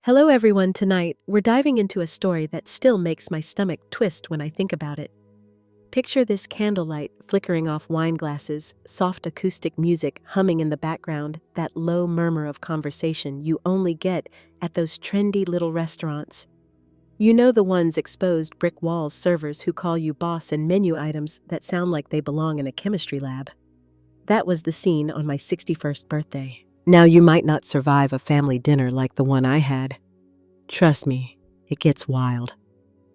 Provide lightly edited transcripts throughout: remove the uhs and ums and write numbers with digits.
Hello, everyone. Tonight, we're diving into a story that still makes my stomach twist when I think about it. Picture this candlelight flickering off wine glasses, soft acoustic music humming in the background, that low murmur of conversation you only get at those trendy little restaurants. You know, the ones exposed brick walls servers who call you boss and menu items that sound like they belong in a chemistry lab. That was the scene on my 61st birthday. Now, you might not survive a family dinner like the one I had. Trust me, it gets wild.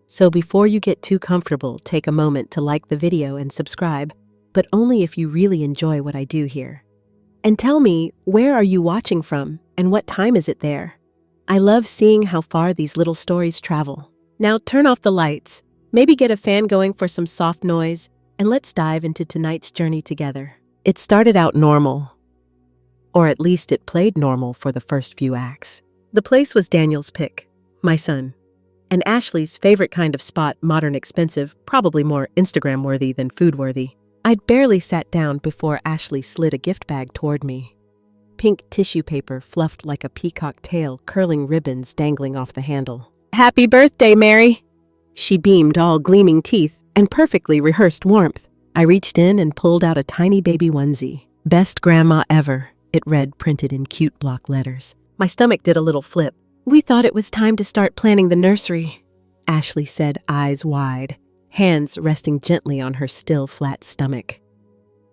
So before you get too comfortable, take a moment to like the video and subscribe, but only if you really enjoy what I do here. And tell me, where are you watching from, and what time is it there? I love seeing how far these little stories travel. Now turn off the lights, maybe get a fan going for some soft noise, and let's dive into tonight's journey together. It started out normal. Or at least it played normal for the first few acts. The place was Daniel's pick, my son, and Ashley's favorite kind of spot, modern, expensive, probably more Instagram-worthy than food-worthy. I'd barely sat down before Ashley slid a gift bag toward me. Pink tissue paper fluffed like a peacock tail, curling ribbons dangling off the handle. "Happy birthday, Mary!" She beamed, all gleaming teeth and perfectly rehearsed warmth. I reached in and pulled out a tiny baby onesie. "Best grandma ever," it read, printed in cute block letters. My stomach did a little flip. "We thought it was time to start planning the nursery," Ashley said, eyes wide, hands resting gently on her still flat stomach.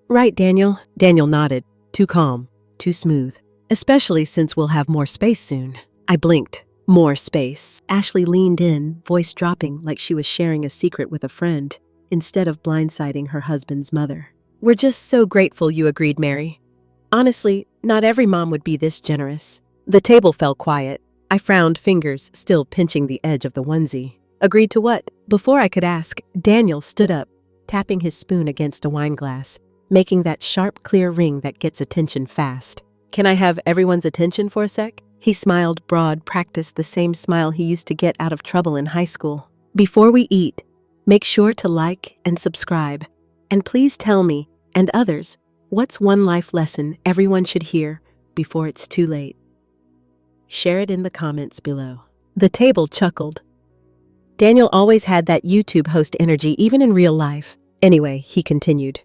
"Right, Daniel." Daniel nodded. "Too calm, too smooth. Especially since we'll have more space soon." I blinked. More space. Ashley leaned in, voice dropping like she was sharing a secret with a friend, instead of blindsiding her husband's mother. "We're just so grateful you agreed, Mary. Honestly, not every mom would be this generous." The table fell quiet. I frowned, fingers still pinching the edge of the onesie. "Agreed to what?" Before I could ask, Daniel stood up, tapping his spoon against a wine glass, making that sharp, clear ring that gets attention fast. "Can I have everyone's attention for a sec?" He smiled broad, practiced the same smile he used to get out of trouble in high school. "Before we eat, make sure to like and subscribe. And please tell me, and others, what's one life lesson everyone should hear before it's too late? Share it in the comments below." The table chuckled. Daniel always had that YouTube host energy, even in real life. "Anyway," he continued,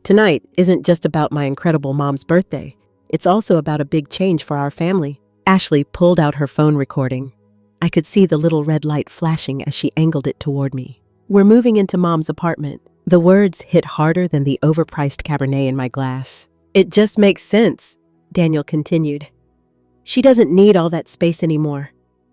"tonight isn't just about my incredible mom's birthday. It's also about a big change for our family." Ashley pulled out her phone recording. I could see the little red light flashing as she angled it toward me. "We're moving into Mom's apartment." The words hit harder than the overpriced Cabernet in my glass. "It just makes sense," Daniel continued. "She doesn't need all that space anymore.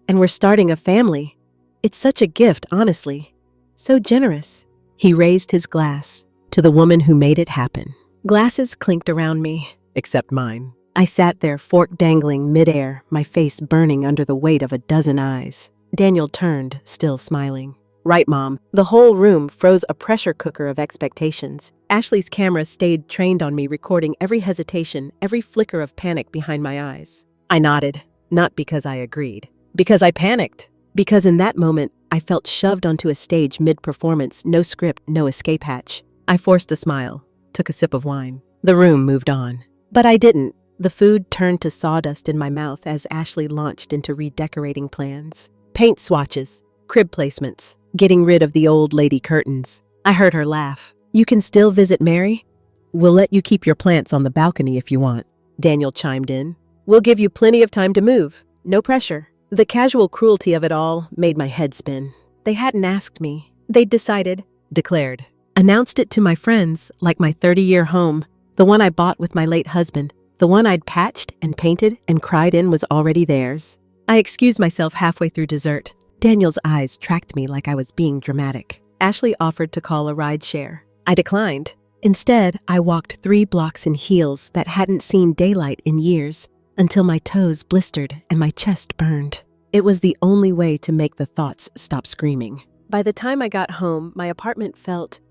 And we're starting a family. It's such a gift, honestly. So generous." He raised his glass to the woman who made it happen. Glasses clinked around me, except mine. I sat there, fork dangling midair, my face burning under the weight of a dozen eyes. Daniel turned, still smiling. "Right, Mom." The whole room froze, a pressure cooker of expectations. Ashley's camera stayed trained on me, recording every hesitation, every flicker of panic behind my eyes. I nodded, not because I agreed, because I panicked. Because in that moment, I felt shoved onto a stage mid-performance, no script, no escape hatch. I forced a smile, took a sip of wine. The room moved on. But I didn't. The food turned to sawdust in my mouth as Ashley launched into redecorating plans. Paint swatches, crib placements, getting rid of the old lady curtains. I heard her laugh. "You can still visit Mary? We'll let you keep your plants on the balcony if you want," Daniel chimed in. "We'll give you plenty of time to move. No pressure." The casual cruelty of it all made my head spin. They hadn't asked me. They'd decided, declared, announced it to my friends like my 30-year home, the one I bought with my late husband, the one I'd patched and painted and cried in was already theirs. I excused myself halfway through dessert. Daniel's eyes tracked me like I was being dramatic. Ashley offered to call a ride share. I declined. Instead, I walked 3 blocks in heels that hadn't seen daylight in years, until my toes blistered and my chest burned. It was the only way to make the thoughts stop screaming. By the time I got home, my apartment felt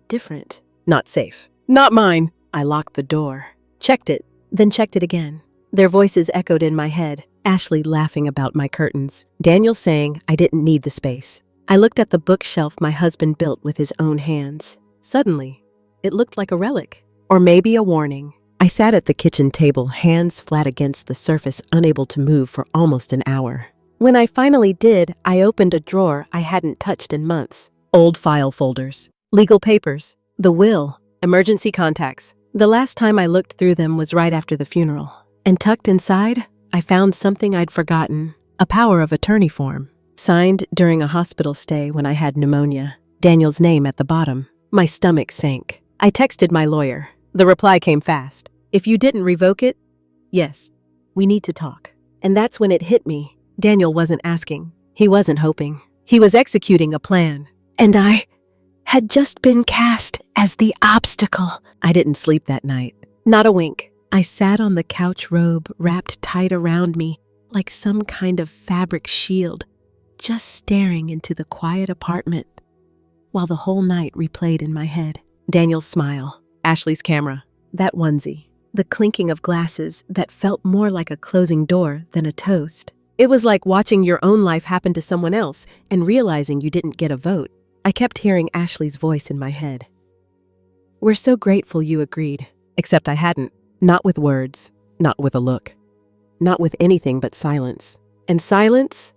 different. Not safe. Not mine. I locked the door, checked it, then checked it again. Their voices echoed in my head, Ashley laughing about my curtains, Daniel saying I didn't need the space. I looked at the bookshelf my husband built with his own hands. Suddenly, it looked like a relic, or maybe a warning. I sat at the kitchen table, hands flat against the surface, unable to move for almost an hour. When I finally did, I opened a drawer I hadn't touched in months. Old file folders, legal papers, the will, emergency contacts. The last time I looked through them was right after the funeral. And tucked inside, I found something I'd forgotten. A power of attorney form. Signed during a hospital stay when I had pneumonia. Daniel's name at the bottom. My stomach sank. I texted my lawyer. The reply came fast. If you didn't revoke it, yes, we need to talk. And that's when it hit me. Daniel wasn't asking. He wasn't hoping. He was executing a plan. And I had just been cast as the obstacle. I didn't sleep that night. Not a wink. I sat on the couch robe wrapped tight around me like some kind of fabric shield, just staring into the quiet apartment while the whole night replayed in my head. Daniel's smile, Ashley's camera, that onesie, the clinking of glasses that felt more like a closing door than a toast. It was like watching your own life happen to someone else and realizing you didn't get a vote. I kept hearing Ashley's voice in my head. We're so grateful you agreed. Except I hadn't. Not with words, not with a look. Not with anything but silence. And silence?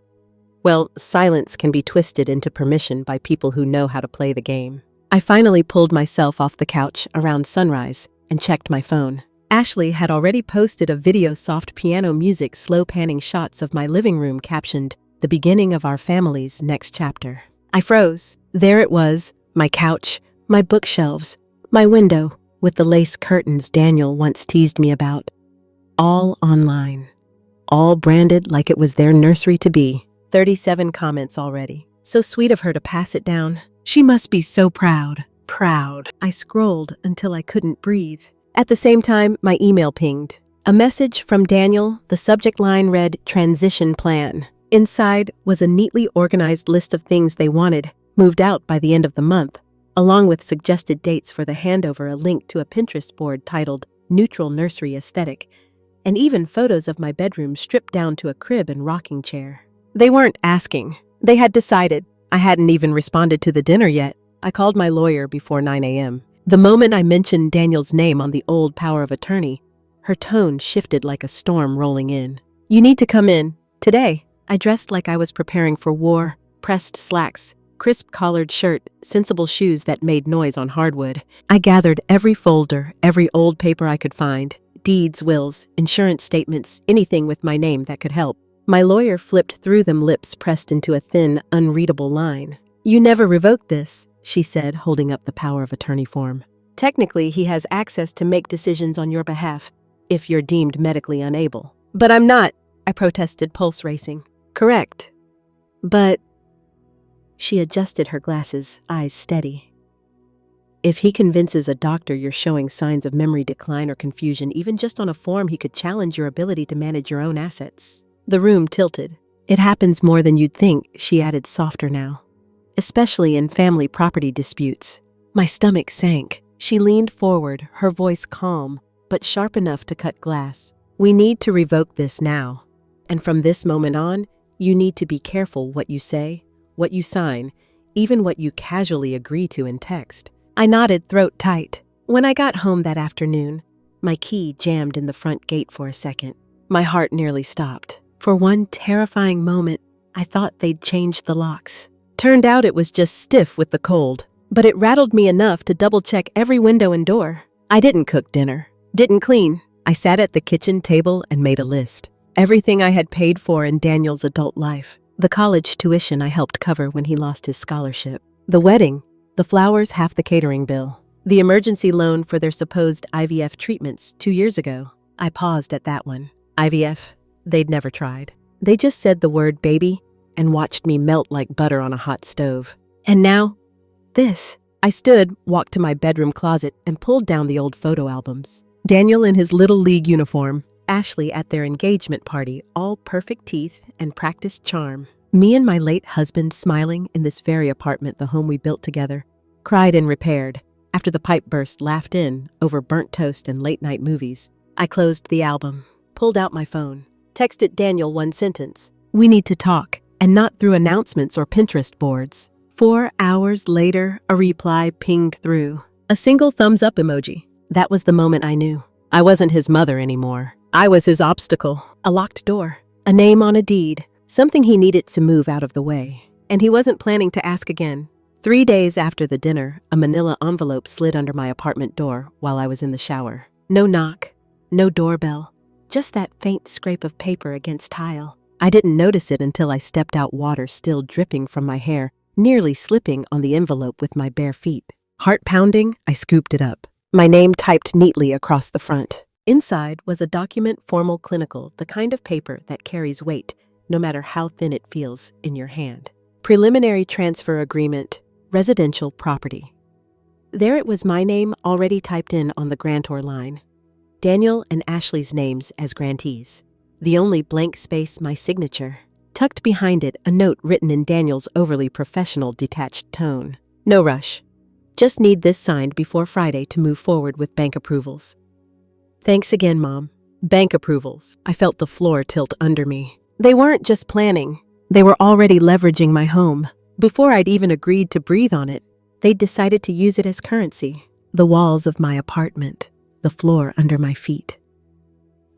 Well, silence can be twisted into permission by people who know how to play the game. I finally pulled myself off the couch around sunrise and checked my phone. Ashley had already posted a video soft piano music slow panning shots of my living room captioned, "The beginning of our family's next chapter." I froze. There it was, my couch, my bookshelves, my window, with the lace curtains Daniel once teased me about. All online. All branded like it was their nursery to be. 37 comments already. So sweet of her to pass it down. She must be so proud. Proud. I scrolled until I couldn't breathe. At the same time, my email pinged. A message from Daniel, the subject line read, "Transition Plan." Inside was a neatly organized list of things they wanted, moved out by the end of the month, along with suggested dates for the handover, a link to a Pinterest board titled Neutral Nursery Aesthetic, and even photos of my bedroom stripped down to a crib and rocking chair. They weren't asking. They had decided. I hadn't even responded to the dinner yet. I called my lawyer before 9 a.m. The moment I mentioned Daniel's name on the old power of attorney, her tone shifted like a storm rolling in. "You need to come in. Today." I dressed like I was preparing for war, pressed slacks, crisp collared shirt, sensible shoes that made noise on hardwood. I gathered every folder, every old paper I could find, deeds, wills, insurance statements, anything with my name that could help. My lawyer flipped through them, lips pressed into a thin, unreadable line. "You never revoked this," she said, holding up the power of attorney form. "Technically, he has access to make decisions on your behalf, if you're deemed medically unable." "But I'm not," I protested, pulse racing. "Correct. But..." She adjusted her glasses, eyes steady. "If he convinces a doctor you're showing signs of memory decline or confusion, even just on a form, he could challenge your ability to manage your own assets." The room tilted. "It happens more than you'd think," she added, softer now. "Especially in family property disputes." My stomach sank. She leaned forward, her voice calm, but sharp enough to cut glass. "We need to revoke this now. And from this moment on, you need to be careful what you say, what you sign, even what you casually agree to in text." I nodded, throat tight. When I got home that afternoon, my key jammed in the front gate for a second. My heart nearly stopped. For one terrifying moment, I thought they'd changed the locks. Turned out it was just stiff with the cold. But it rattled me enough to double-check every window and door. I didn't cook dinner. Didn't clean. I sat at the kitchen table and made a list. Everything I had paid for in Daniel's adult life. The college tuition I helped cover when he lost his scholarship. The wedding. The flowers, half the catering bill. The emergency loan for their supposed IVF treatments 2 years ago. I paused at that one. IVF? They'd never tried. They just said the word baby and watched me melt like butter on a hot stove. And now, this. I stood, walked to my bedroom closet, and pulled down the old photo albums. Daniel in his Little League uniform, Ashley at their engagement party, all perfect teeth and practiced charm. Me and my late husband smiling in this very apartment, the home we built together. Cried and repaired. After the pipe burst, laughed in over burnt toast and late-night movies. I closed the album, pulled out my phone, texted Daniel one sentence. "We need to talk," and not through announcements or Pinterest boards. 4 hours later, a reply pinged through. A single thumbs-up emoji. That was the moment I knew. I wasn't his mother anymore. I was his obstacle. A locked door. A name on a deed. something he needed to move out of the way, and he wasn't planning to ask again. 3 days after the dinner, a manila envelope slid under my apartment door while I was in the shower. No knock, no doorbell, just that faint scrape of paper against tile. I didn't notice it until I stepped out, water still dripping from my hair, nearly slipping on the envelope with my bare feet. Heart pounding, I scooped it up. My name typed neatly across the front. Inside was a document, formal, clinical, the kind of paper that carries weight, no matter how thin it feels in your hand. Preliminary transfer agreement, residential property. There it was, my name already typed in on the grantor line. Daniel and Ashley's names as grantees. The only blank space, my signature. Tucked behind it, a note written in Daniel's overly professional, detached tone. No rush. Just need this signed before Friday to move forward with bank approvals. Thanks again, Mom. Bank approvals. I felt the floor tilt under me. They weren't just planning. They were already leveraging my home. Before I'd even agreed to breathe on it, they'd decided to use it as currency. The walls of my apartment, the floor under my feet.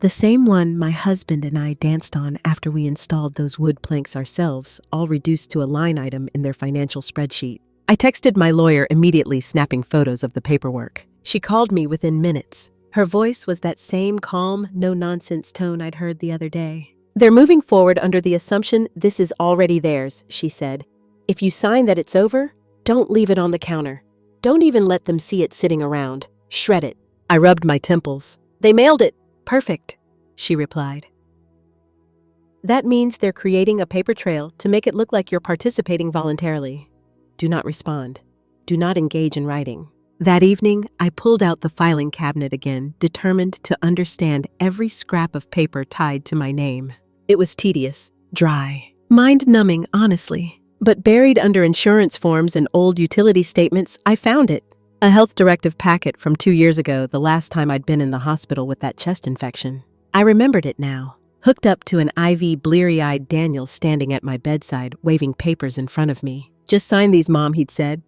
The same one my husband and I danced on after we installed those wood planks ourselves, all reduced to a line item in their financial spreadsheet. I texted my lawyer immediately, snapping photos of the paperwork. She called me within minutes. Her voice was that same calm, no-nonsense tone I'd heard the other day. They're moving forward under the assumption this is already theirs, she said. If you sign that it's over, don't leave it on the counter. Don't even let them see it sitting around. Shred it. I rubbed my temples. They mailed it. Perfect, she replied. That means they're creating a paper trail to make it look like you're participating voluntarily. Do not respond. Do not engage in writing. That evening, I pulled out the filing cabinet again, determined to understand every scrap of paper tied to my name. It was tedious, dry, mind-numbing, honestly. But buried under insurance forms and old utility statements, I found it. A health directive packet from 2 years ago, the last time I'd been in the hospital with that chest infection. I remembered it now. Hooked up to an IV, bleary-eyed Daniel standing at my bedside, waving papers in front of me. Just sign these, Mom, he'd said.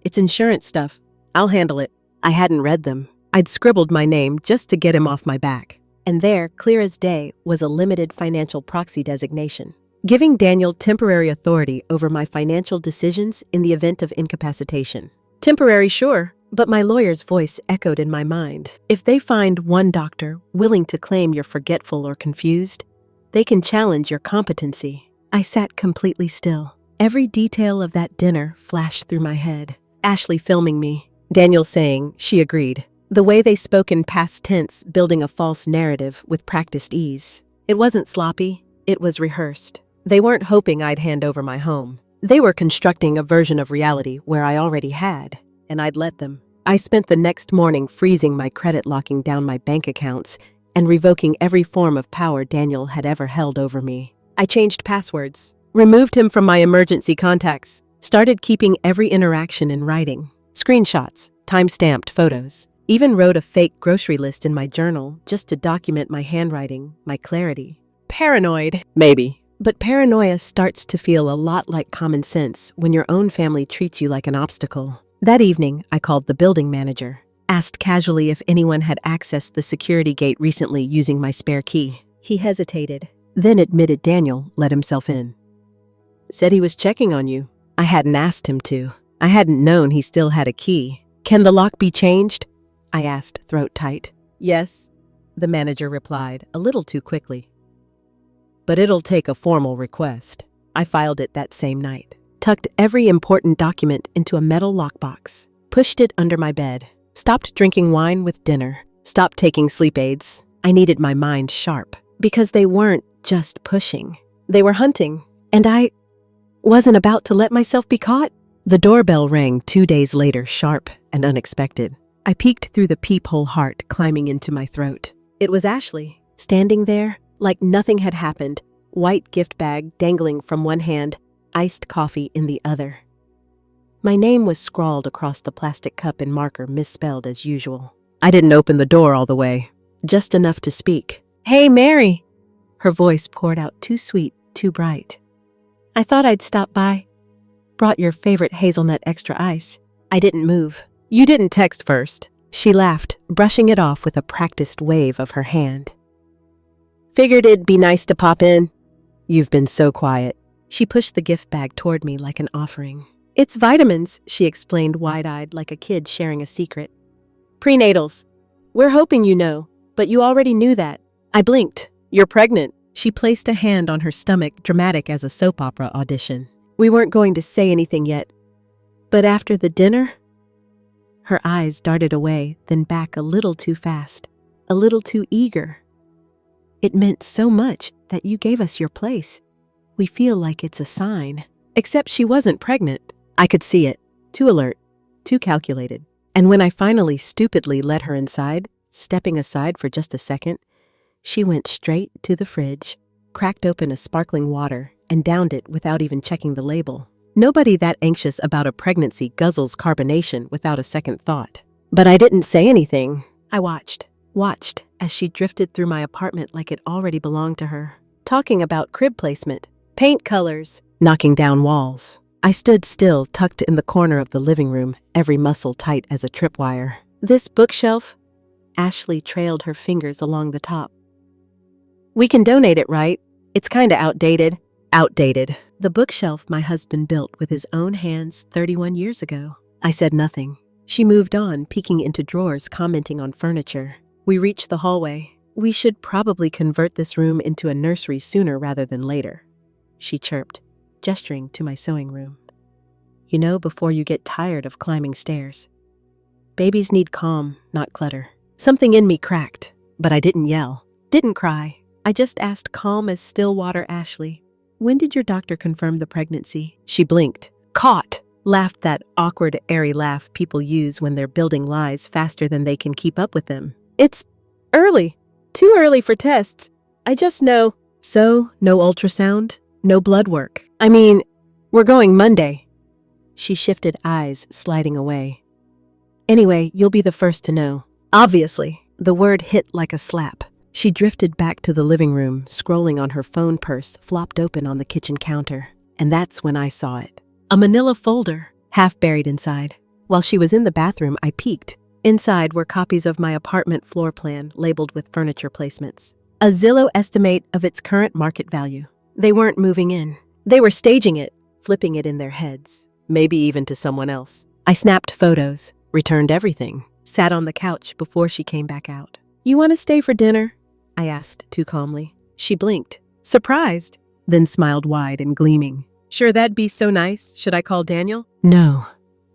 It's insurance stuff. I'll handle it. I hadn't read them. I'd scribbled my name just to get him off my back. And there, clear as day, was a limited financial proxy designation, giving Daniel temporary authority over my financial decisions in the event of incapacitation. Temporary, sure, but my lawyer's voice echoed in my mind. If they find one doctor willing to claim you're forgetful or confused, they can challenge your competency. I sat completely still. Every detail of that dinner flashed through my head. Ashley filming me. Daniel saying she agreed. The way they spoke in past tense, building a false narrative with practiced ease. It wasn't sloppy, it was rehearsed. They weren't hoping I'd hand over my home. They were constructing a version of reality where I already had, and I'd let them. I spent the next morning freezing my credit, locking down my bank accounts, and revoking every form of power Daniel had ever held over me. I changed passwords, removed him from my emergency contacts, started keeping every interaction in writing. Screenshots, time-stamped photos, even wrote a fake grocery list in my journal just to document my handwriting, my clarity. Paranoid, maybe. But paranoia starts to feel a lot like common sense when your own family treats you like an obstacle. That evening, I called the building manager, asked casually if anyone had accessed the security gate recently using my spare key. He hesitated, then admitted Daniel let himself in. Said he was checking on you. I hadn't asked him to. I hadn't known he still had a key. Can the lock be changed? I asked, throat tight. Yes, the manager replied, a little too quickly. But it'll take a formal request. I filed it that same night. Tucked every important document into a metal lockbox. Pushed it under my bed. Stopped drinking wine with dinner. Stopped taking sleep aids. I needed my mind sharp. Because they weren't just pushing. They were hunting. And I wasn't about to let myself be caught. The doorbell rang 2 days later, sharp and unexpected. I peeked through the peephole, heart climbing into my throat. It was Ashley, standing there like nothing had happened, white gift bag dangling from one hand, iced coffee in the other. My name was scrawled across the plastic cup in marker, misspelled as usual. I didn't open the door all the way, just enough to speak. Hey, Mary! Her voice poured out, too sweet, too bright. I thought I'd stop by. Brought your favorite hazelnut extra ice. I didn't move. You didn't text first. She laughed, brushing it off with a practiced wave of her hand. Figured it'd be nice to pop in. You've been so quiet. She pushed the gift bag toward me like an offering. It's vitamins, she explained wide-eyed like a kid sharing a secret. Prenatals. We're hoping you know, but you already knew that. I blinked. You're pregnant. She placed a hand on her stomach, dramatic as a soap opera audition. We weren't going to say anything yet. But after the dinner? Her eyes darted away, then back a little too fast, a little too eager. It meant so much that you gave us your place. We feel like it's a sign. Except she wasn't pregnant. I could see it. Too alert, too calculated. And when I finally stupidly let her inside, stepping aside for just a second, she went straight to the fridge, cracked open a sparkling water, and downed it without even checking the label. Nobody that anxious about a pregnancy guzzles carbonation without a second thought. But I didn't say anything. I watched as she drifted through my apartment like it already belonged to her, talking about crib placement, paint colors, knocking down walls. I stood still, tucked in the corner of the living room, every muscle tight as a tripwire. This bookshelf? Ashley trailed her fingers along the top. We can donate it, right? It's kinda outdated. Outdated. The bookshelf my husband built with his own hands 31 years ago. I said nothing. She moved on, peeking into drawers, commenting on furniture. We reached the hallway. We should probably convert this room into a nursery sooner rather than later, she chirped, gesturing to my sewing room. You know, before you get tired of climbing stairs. Babies need calm, not clutter. Something in me cracked, but I didn't yell, didn't cry. I just asked calm as still water, Ashley, when did your doctor confirm the pregnancy? She blinked. Caught! Laughed that awkward, airy laugh people use when they're building lies faster than they can keep up with them. It's early. Too early for tests. I just know. So, no ultrasound? No blood work? I mean, we're going Monday. She shifted eyes, sliding away. Anyway, you'll be the first to know. Obviously. The word hit like a slap. She drifted back to the living room, scrolling on her phone purse flopped open on the kitchen counter. And that's when I saw it. A manila folder, half buried inside. While she was in the bathroom, I peeked. Inside were copies of my apartment floor plan labeled with furniture placements. A Zillow estimate of its current market value. They weren't moving in. They were staging it, flipping it in their heads, maybe even to someone else. I snapped photos, returned everything, sat on the couch before she came back out. You want to stay for dinner? I asked too calmly. She blinked, surprised, then smiled wide and gleaming. Sure, that'd be so nice. Should I call Daniel? No,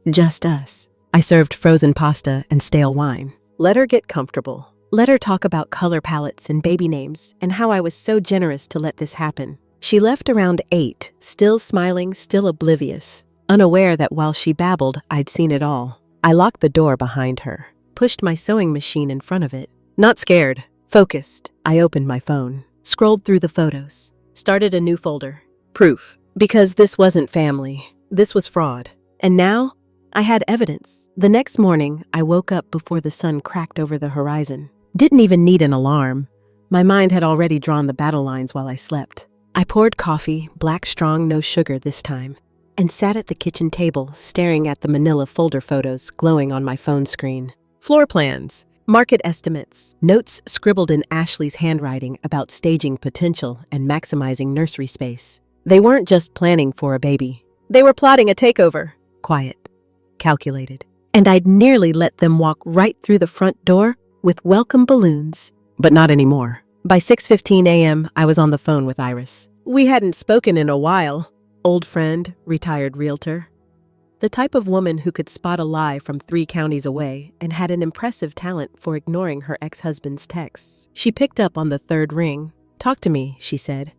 just us. I served frozen pasta and stale wine. Let her get comfortable. Let her talk about color palettes and baby names and how I was so generous to let this happen. She left around 8, still smiling, still oblivious, unaware that while she babbled, I'd seen it all. I locked the door behind her, pushed my sewing machine in front of it. Not scared, focused. I opened my phone, scrolled through the photos, started a new folder. Proof. Because this wasn't family. This was fraud. And now, I had evidence. The next morning, I woke up before the sun cracked over the horizon. Didn't even need an alarm. My mind had already drawn the battle lines while I slept. I poured coffee, black strong, no sugar this time, and sat at the kitchen table, staring at the manila folder photos glowing on my phone screen. Floor plans, market estimates, notes scribbled in Ashley's handwriting about staging potential and maximizing nursery space. They weren't just planning for a baby. They were plotting a takeover. Quiet. Calculated. And I'd nearly let them walk right through the front door with welcome balloons. But not anymore. By 6:15 a.m., I was on the phone with Iris. We hadn't spoken in a while. Old friend, retired realtor. The type of woman who could spot a lie from 3 counties away and had an impressive talent for ignoring her ex-husband's texts. She picked up on the 3rd ring. Talk to me, she said.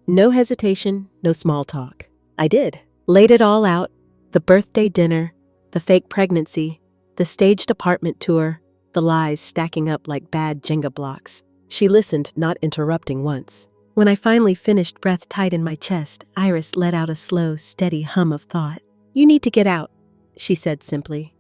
No hesitation, no small talk. I did. Laid it all out. The birthday dinner, the fake pregnancy, the staged apartment tour, the lies stacking up like bad Jenga blocks. She listened, not interrupting once. When I finally finished, breath tight in my chest, Iris let out a slow, steady hum of thought. You need to get out, she said simply.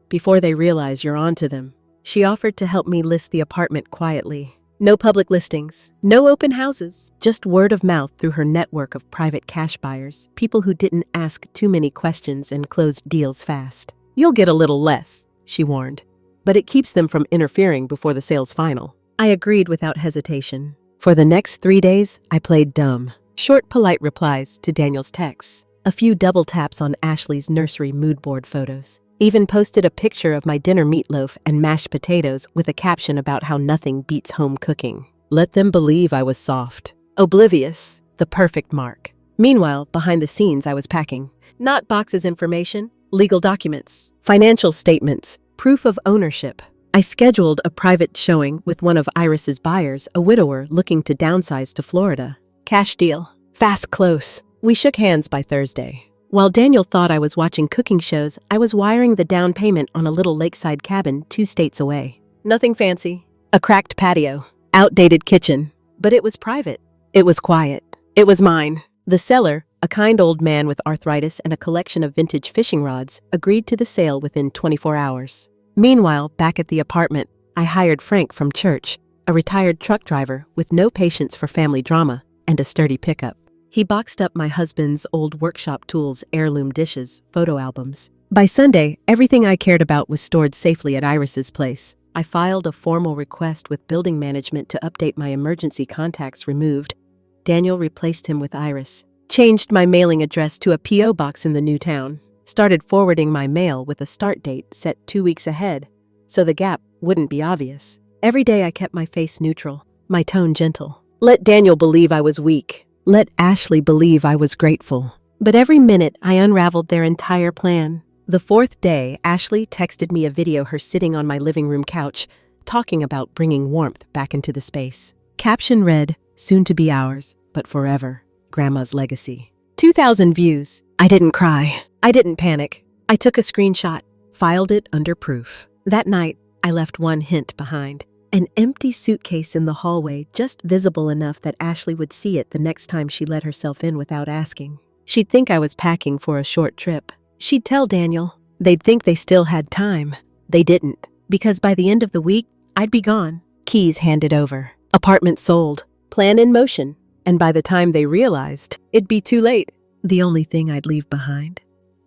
Before they realize you're onto them. She offered to help me list the apartment quietly. No public listings, no open houses, just word of mouth through her network of private cash buyers, people who didn't ask too many questions and closed deals fast. You'll get a little less, she warned, but it keeps them from interfering before the sale's final. I agreed without hesitation. For the next 3 days, I played dumb. Short, polite replies to Daniel's texts. A few double taps on Ashley's nursery mood board photos. Even posted a picture of my dinner meatloaf and mashed potatoes with a caption about how nothing beats home cooking. Let them believe I was soft. Oblivious. The perfect mark. Meanwhile, behind the scenes I was packing. Not boxes information, legal documents, financial statements, proof of ownership. I scheduled a private showing with one of Iris's buyers, a widower looking to downsize to Florida. Cash deal. Fast close. We shook hands by Thursday. While Daniel thought I was watching cooking shows, I was wiring the down payment on a little lakeside cabin 2 states away. Nothing fancy. A cracked patio. Outdated kitchen. But it was private. It was quiet. It was mine. The seller, a kind old man with arthritis and a collection of vintage fishing rods, agreed to the sale within 24 hours. Meanwhile, back at the apartment, I hired Frank from church, a retired truck driver with no patience for family drama and a sturdy pickup. He boxed up my husband's old workshop tools, heirloom dishes, photo albums. By Sunday, everything I cared about was stored safely at Iris's place. I filed a formal request with building management to update my emergency contacts removed. Daniel replaced him with Iris. Changed my mailing address to a P.O. box in the new town. Started forwarding my mail with a start date set 2 weeks ahead, so the gap wouldn't be obvious. Every day I kept my face neutral, my tone gentle. Let Daniel believe I was weak. Let Ashley believe I was grateful. But every minute I unraveled their entire plan. The 4th day, Ashley texted me a video her sitting on my living room couch, talking about bringing warmth back into the space. Caption read, "Soon to be ours, but forever. Grandma's legacy." 2,000 views. I didn't cry. I didn't panic. I took a screenshot, filed it under proof. That night, I left one hint behind. An empty suitcase in the hallway, just visible enough that Ashley would see it the next time she let herself in without asking. She'd think I was packing for a short trip. She'd tell Daniel. They'd think they still had time. They didn't, because by the end of the week, I'd be gone. Keys handed over. Apartment sold. Plan in motion. And by the time they realized, it'd be too late. The only thing I'd leave behind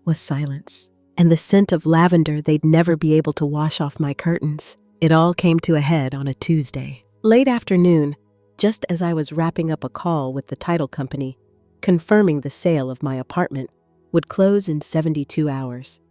was silence, and the scent of lavender they'd never be able to wash off my curtains. It all came to a head on a Tuesday. Late afternoon, just as I was wrapping up a call with the title company, confirming the sale of my apartment would close in 72 hours.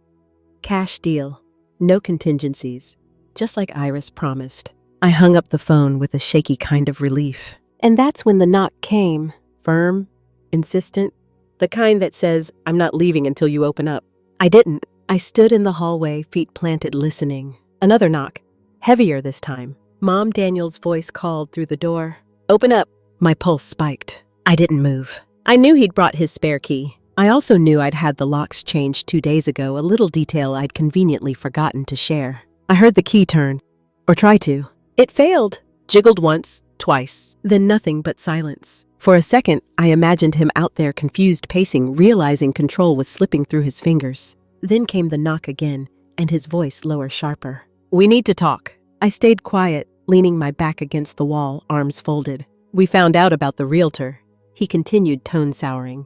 Cash deal, no contingencies, just like Iris promised. I hung up the phone with a shaky kind of relief. And that's when the knock came. Firm, insistent, the kind that says, "I'm not leaving until you open up." I didn't. I stood in the hallway, feet planted, listening. Another knock. Heavier this time. Mom Daniel's voice called through the door. "Open up." My pulse spiked. I didn't move. I knew he'd brought his spare key. I also knew I'd had the locks changed 2 days ago, a little detail I'd conveniently forgotten to share. I heard the key turn. Or try to. It failed. Jiggled once, twice, then nothing but silence. For a second, I imagined him out there confused pacing, realizing control was slipping through his fingers. Then came the knock again, and his voice lower, sharper. "We need to talk." I stayed quiet, leaning my back against the wall, arms folded. "We found out about the realtor," he continued, tone souring.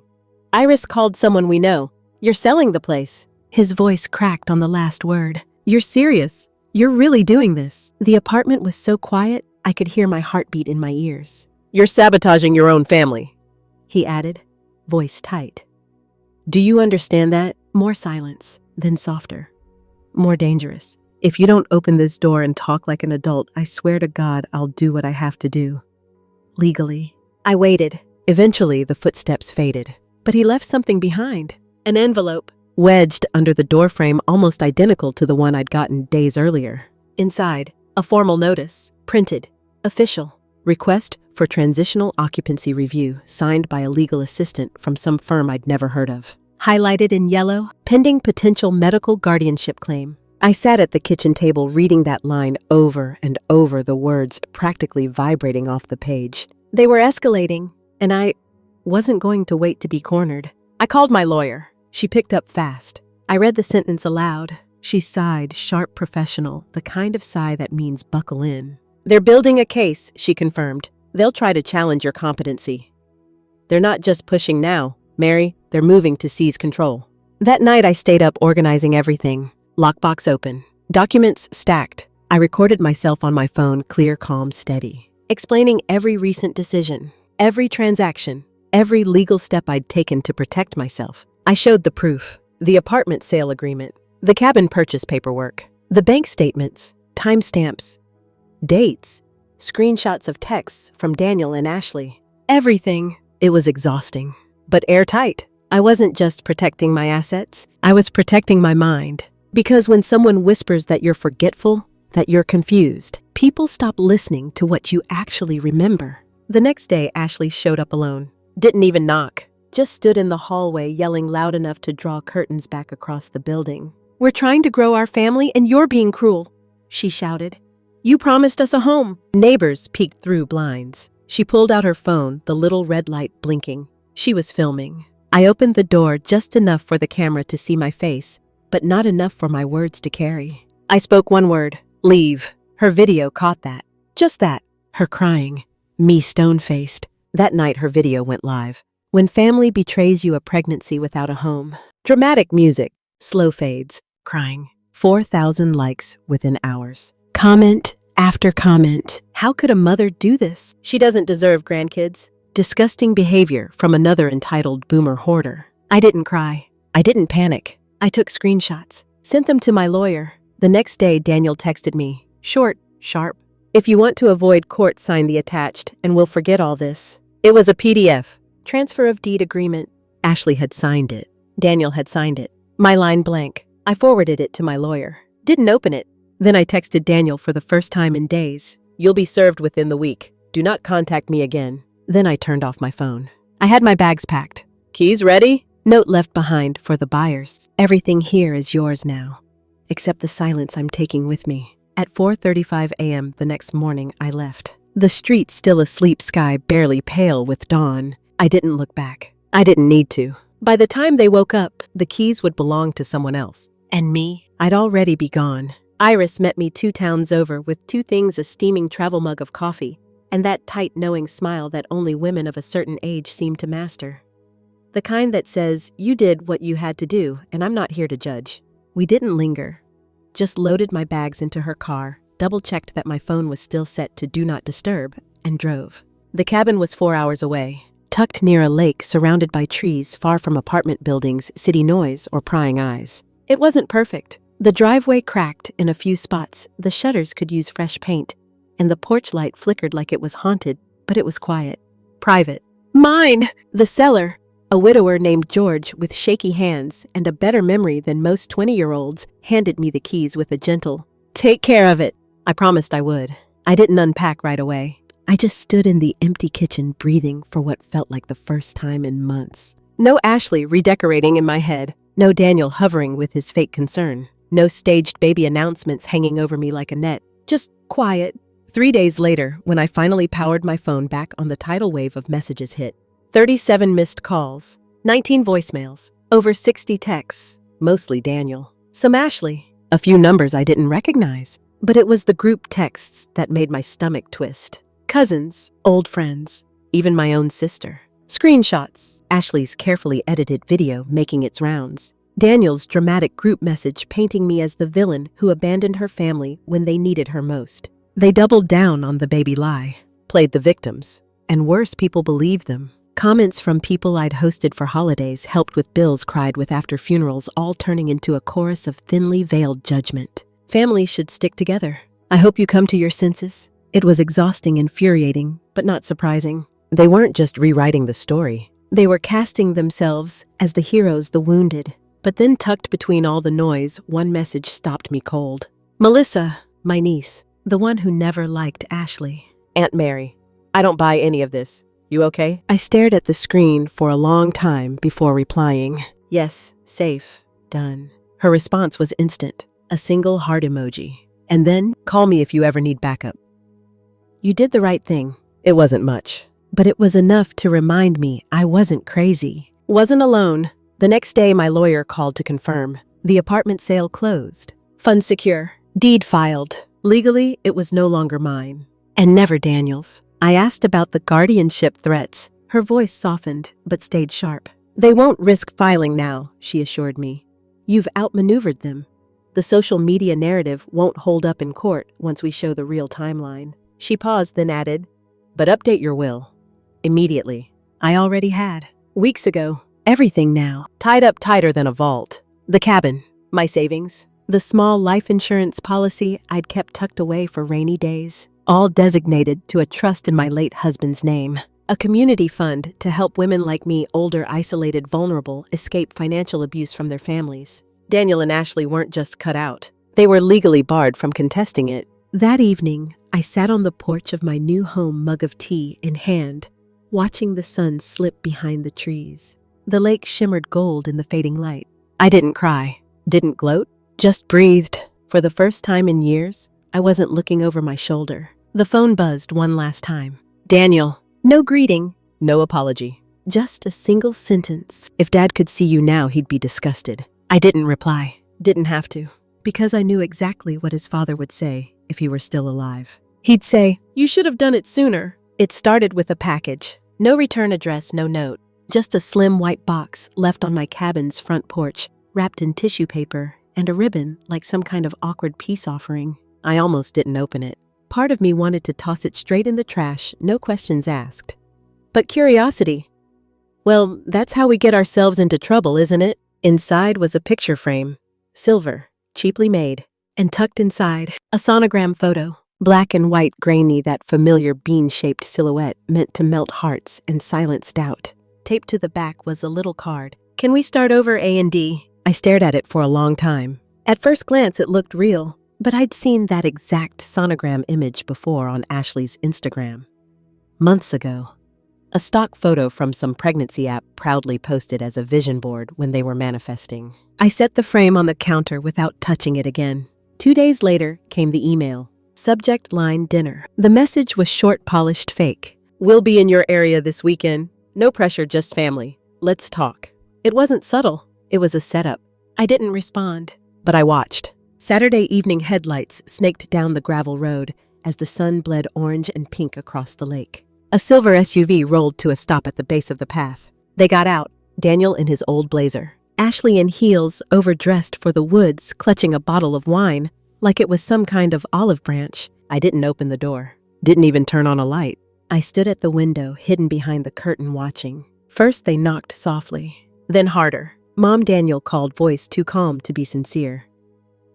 "Iris called someone we know. You're selling the place." His voice cracked on the last word. "You're serious? You're really doing this?" The apartment was so quiet, I could hear my heartbeat in my ears. "You're sabotaging your own family," he added, voice tight. "Do you understand that?" More silence, then softer. "More dangerous. If you don't open this door and talk like an adult, I swear to God I'll do what I have to do. Legally." I waited. Eventually, the footsteps faded. But he left something behind. An envelope, wedged under the doorframe, almost identical to the one I'd gotten days earlier. Inside, a formal notice, printed, official. Request for transitional occupancy review, signed by a legal assistant from some firm I'd never heard of. Highlighted in yellow, pending potential medical guardianship claim. I sat at the kitchen table reading that line over and over, the words practically vibrating off the page. They were escalating, and I wasn't going to wait to be cornered. I called my lawyer. She picked up fast. I read the sentence aloud. She sighed, sharp, professional, the kind of sigh that means buckle in. "They're building a case," she confirmed. "They'll try to challenge your competency. They're not just pushing now, Mary, they're moving to seize control." That night I stayed up organizing everything. Lockbox open. Documents stacked. I recorded myself on my phone, clear, calm, steady. Explaining every recent decision, every transaction, every legal step I'd taken to protect myself. I showed the proof: the apartment sale agreement, the cabin purchase paperwork, the bank statements, timestamps, dates, screenshots of texts from Daniel and Ashley. Everything. It was exhausting, but airtight. I wasn't just protecting my assets, I was protecting my mind. Because when someone whispers that you're forgetful, that you're confused, people stop listening to what you actually remember. The next day, Ashley showed up alone. Didn't even knock. Just stood in the hallway yelling loud enough to draw curtains back across the building. "We're trying to grow our family and you're being cruel," she shouted. "You promised us a home." Neighbors peeked through blinds. She pulled out her phone, the little red light blinking. She was filming. I opened the door just enough for the camera to see my face, but not enough for my words to carry. I spoke one word: leave. Her video caught that. Just that. Her crying. Me stone-faced. That night her video went live. When family betrays you, a pregnancy without a home. Dramatic music. Slow fades. Crying. 4,000 likes within hours. Comment after comment. How could a mother do this? She doesn't deserve grandkids. Disgusting behavior from another entitled boomer hoarder. I didn't cry. I didn't panic. I took screenshots, sent them to my lawyer. The next day, Daniel texted me. Short, sharp. "If you want to avoid court, sign the attached, and we'll forget all this." It was a PDF. Transfer of deed agreement. Ashley had signed it. Daniel had signed it. My line blank. I forwarded it to my lawyer. Didn't open it. Then I texted Daniel for the first time in days. "You'll be served within the week. Do not contact me again." Then I turned off my phone. I had my bags packed. "Keys ready?" Note left behind for the buyers. "Everything here is yours now, except the silence I'm taking with me." At 4:35 a.m. the next morning, I left. The street still asleep, sky barely pale with dawn. I didn't look back. I didn't need to. By the time they woke up, the keys would belong to someone else. And me? I'd already be gone. Iris met me 2 towns over with 2 things: a steaming travel mug of coffee, and that tight, knowing smile that only women of a certain age seem to master. The kind that says, "You did what you had to do, and I'm not here to judge." We didn't linger. Just loaded my bags into her car, double-checked that my phone was still set to Do Not Disturb, and drove. The cabin was 4 hours away, tucked near a lake surrounded by trees, far from apartment buildings, city noise, or prying eyes. It wasn't perfect. The driveway cracked in a few spots, the shutters could use fresh paint, and the porch light flickered like it was haunted, but it was quiet. Private. Mine! The seller, a widower named George with shaky hands and a better memory than most 20-year-olds, handed me the keys with a gentle, "Take care of it." I promised I would. I didn't unpack right away. I just stood in the empty kitchen breathing for what felt like the first time in months. No Ashley redecorating in my head. No Daniel hovering with his fake concern. No staged baby announcements hanging over me like a net. Just quiet. 3 days later, when I finally powered my phone back on, the tidal wave of messages hit. 37 missed calls, 19 voicemails, over 60 texts, mostly Daniel. Some Ashley, a few numbers I didn't recognize. But it was the group texts that made my stomach twist. Cousins, old friends, even my own sister. Screenshots, Ashley's carefully edited video making its rounds. Daniel's dramatic group message painting me as the villain who abandoned her family when they needed her most. They doubled down on the baby lie, played the victims, and worse, people believed them. Comments from people I'd hosted for holidays, helped with bills, cried with after funerals, all turning into a chorus of thinly veiled judgment. Families should stick together. I hope you come to your senses. It was exhausting, infuriating, but not surprising. They weren't just rewriting the story. They were casting themselves as the heroes, the wounded. But then, tucked between all the noise, one message stopped me cold. Melissa, my niece, the one who never liked Ashley. "Aunt Mary, I don't buy any of this. You okay?" I stared at the screen for a long time before replying. "Yes, safe, done." Her response was instant, a single heart emoji. And then, "Call me if you ever need backup." You did the right thing. It wasn't much, but it was enough to remind me I wasn't crazy. Wasn't alone. The next day, my lawyer called to confirm. The apartment sale closed. Funds secure. Deed filed. Legally, it was no longer mine. And never Daniel's. I asked about the guardianship threats. Her voice softened, but stayed sharp. "They won't risk filing now," she assured me. "You've outmaneuvered them. The social media narrative won't hold up in court once we show the real timeline." She paused, then added, "But update your will. Immediately." I already had. Weeks ago. Everything now. Tied up tighter than a vault. The cabin. My savings. The small life insurance policy I'd kept tucked away for rainy days. All designated to a trust in my late husband's name. A community fund to help women like me, older, isolated, vulnerable, escape financial abuse from their families. Daniel and Ashley weren't just cut out. They were legally barred from contesting it. That evening, I sat on the porch of my new home, mug of tea in hand, watching the sun slip behind the trees. The lake shimmered gold in the fading light. I didn't cry, didn't gloat, just breathed. For the first time in years, I wasn't looking over my shoulder. The phone buzzed one last time. Daniel. No greeting, no apology. Just a single sentence. If Dad could see you now, he'd be disgusted. I didn't reply. Didn't have to. Because I knew exactly what his father would say if he were still alive. He'd say, "You should have done it sooner." It started with a package. No return address, no note. Just a slim white box left on my cabin's front porch, wrapped in tissue paper and a ribbon like some kind of awkward peace offering. I almost didn't open it. Part of me wanted to toss it straight in the trash, no questions asked. But curiosity. Well, that's how we get ourselves into trouble, isn't it? Inside was a picture frame. Silver, cheaply made. And tucked inside, a sonogram photo. Black and white, grainy, that familiar bean-shaped silhouette meant to melt hearts and silence doubt. Taped to the back was a little card. "Can we start over A&D?" I stared at it for a long time. At first glance, it looked real. But I'd seen that exact sonogram image before on Ashley's Instagram. Months ago. A stock photo from some pregnancy app proudly posted as a vision board when they were manifesting. I set the frame on the counter without touching it again. 2 days later came the email. Subject line dinner. The message was short, polished fake. "We'll be in your area this weekend. No pressure, just family. Let's talk." It wasn't subtle. It was a setup. I didn't respond, but I watched. Saturday evening headlights snaked down the gravel road as the sun bled orange and pink across the lake. A silver SUV rolled to a stop at the base of the path. They got out, Daniel in his old blazer. Ashley in heels, overdressed for the woods, clutching a bottle of wine, like it was some kind of olive branch. I didn't open the door. Didn't even turn on a light. I stood at the window, hidden behind the curtain, watching. First they knocked softly, then harder. Mom Daniel called, voice too calm to be sincere.